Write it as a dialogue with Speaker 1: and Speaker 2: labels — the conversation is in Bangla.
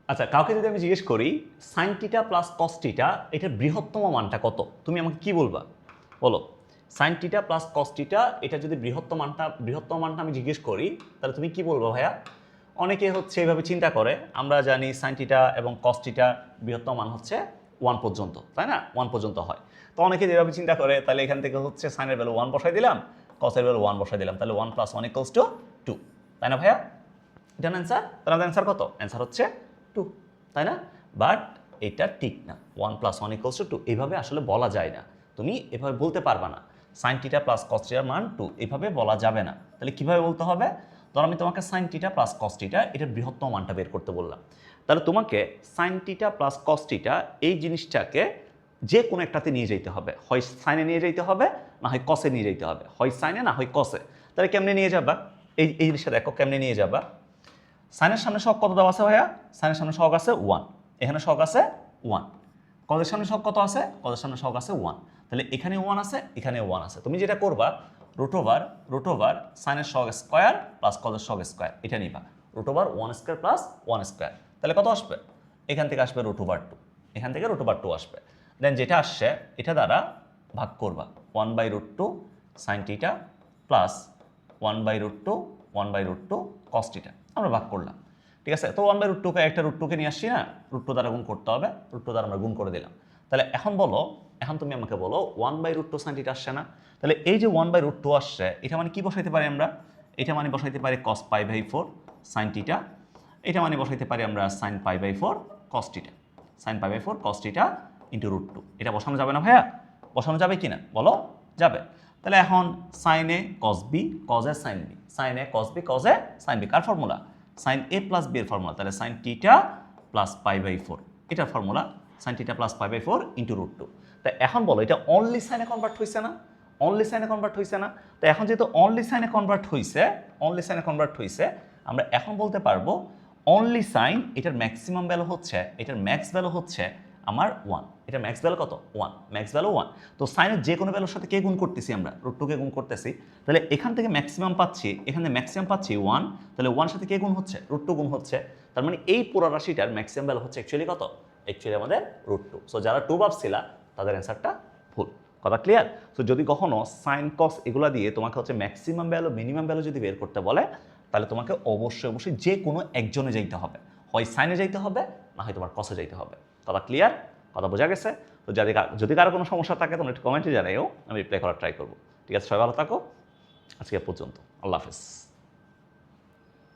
Speaker 1: আচ্ছা, কাউকে যদি আমি জিজ্ঞেস করি সাইন টিটা প্লাস কস টিটা এটার বৃহত্তম মানটা কত, তুমি আমাকে কি বলবা? বলো। সাইন টিটা প্লাস কস টিটা এটা যদি বৃহত্তম মানটা আমি জিজ্ঞেস করি তাহলে তুমি কি বলবো ভাইয়া? অনেকে হচ্ছে এভাবে চিন্তা করে, আমরা জানি সাইন টিটা এবং কস টিটা বৃহত্তম মান হচ্ছে 1 পর্যন্ত, তাই না? 1 পর্যন্ত হয়। তো অনেকে যেভাবে চিন্তা করে তাহলে এখান থেকে হচ্ছে সাইনের ভ্যালু 1 বসাই দিলাম, কসের ভ্যালু 1 বসাই দিলাম, তাহলে 1 + 1 = 2, তাই না ভাইয়া? এটা অ্যান্সার। তাহলে অ্যান্সার কত? অ্যান্সার হচ্ছে 2, তাই না? বাট এটা ঠিক না। 1 + 1 = 2 এইভাবে আসলে বলা যায় না। তুমি এভাবে বলতে পারবা না সাইন টিটা প্লাস কস টিটার মান 2, এভাবে বলা যাবে না। তাহলে কিভাবে বলতে হবে? ধর আমি তোমাকে সাইন টিটা প্লাস কস টিটা এটার বৃহত্তম মানটা বের করতে বললাম, তাহলে তোমাকে সাইন টিটা প্লাস কস টিটা এই জিনিসটাকে যে কোনো একটাতে নিয়ে যেতে হবে, হয় সাইনে নিয়ে যেতে হবে না হয় কসে নিয়ে যেতে হবে, হয় সাইনে না হয় কসে। তাহলে কেমনে নিয়ে যাবা? এই জিনিসটা দেখো কেমনে নিয়ে যাবা। সাইনের সামনে সহগ কত দেওয়া আছে ভাইয়া? সাইনের সামনে সহগ আছে 1, এখানে সহগ আছে 1। কজের সামনে সহগ কত আছে? কজের সামনে সহগ আছে 1। তাহলে এখানে 1 আছে, এখানে 1 আছে। তুমি যেটা করবা রুট ওভার সাইনের সহগ স্কয়ার প্লাস কজের সহগ স্কয়ার এটা নিবা। Root over 1² plus 1²। তাহলে কত আসবে? এখান থেকে আসবে √2, এখান থেকে √2 আসবে। দেন যেটা আসছে এটা দ্বারা ভাগ করবা, 1/√2 সাইন টিটা প্লাস 1/√2 1/√2 কস টিটা আমরা ভাগ করলাম। ঠিক আছে, তো 1/√2কে একটা √2কে নিয়ে আসছি না, √2 দ্বারা গুণ করতে হবে, √2 দ্বারা আমরা গুণ করে দিলাম। তাহলে এখন বলো, এখন তুমি আমাকে বলো 1/√2 সাইন টিটা আসছে না? তাহলে এই যে 1/√2 আসছে এটা মানে কি বসাইতে পারি আমরা? এটা মানে বসাইতে পারি cos π/4 সাইন টিটা, এটা মানে বসাইতে পারি আমরা sin π/4 cos টিটা, sin π/4 cos টিটা ইন্টু √2। এটা বসানো যাবে না ভাইয়া? বসানো যাবে কি না বলো? যাবে। তাহলে এখন sin a cos b cos a sin b, sin a cos b cos a sin b কার formula? sin a plus b এর ফর্মুলা। তাহলে sin থিটা প্লাস π/4 এটার formula sin theta plus π/4 into √2। তা এখন বলো এটা অনলি সাইনে কনভার্ট হয়েছে না? অনলি সাইনে কনভার্ট হয়েছে না? তো এখন যেহেতু অনলি সাইনে কনভার্ট হয়েছে, আমরা এখন বলতে পারবো অনলি সাইন এটার ম্যাক্সিমাম ভ্যালু হচ্ছে, এটার ম্যাক্স ভ্যালু হচ্ছে আমার 1। এটার ম্যাক্স ভ্যালু কত? 1, ম্যাক্স ভ্যালু 1। তো সাইনের যে কোনো ভ্যালুর সাথে কে গুণ করতেছি আমরা? √2কে গুণ করতেছি। তাহলে এখান থেকে ম্যাক্সিমাম পাচ্ছি, এখানে ম্যাক্সিমাম পাচ্ছি 1, তাহলে 1 সাথে কে গুণ হচ্ছে? √2 গুণ হচ্ছে। তার মানে এই পুরো রাশিটার ম্যাক্সিমাম ভ্যালু হচ্ছে অ্যাকচুয়ালি কত? অ্যাকচুয়ালি আমাদের √2। সো যারা 2 ভাবছিলা তাদের অ্যান্সারটা ভুল। কথা ক্লিয়ার? সো যদি কখনো সাইন কস এগুলা দিয়ে তোমাকে হচ্ছে ম্যাক্সিমাম ভ্যালু মিনিমাম ভ্যালু যদি বের করতে বলে তাহলে তোমাকে অবশ্যই যে কোনো একজনে যাইতে হবে, হয় সাইনে যাইতে হবে না হয় তোমার কসে যাইতে হবে। কথা ক্লিয়ার? কথা বোঝা গেছে? তো যদি কারো কোনো সমস্যা থাকে তোমরা একটু কমেন্টে জানাইও, আমি রিপ্লাই করার ট্রাই করবো। ঠিক আছে, সবাই ভালো থাকো, আজকে পর্যন্ত, আল্লাহ হাফেজ।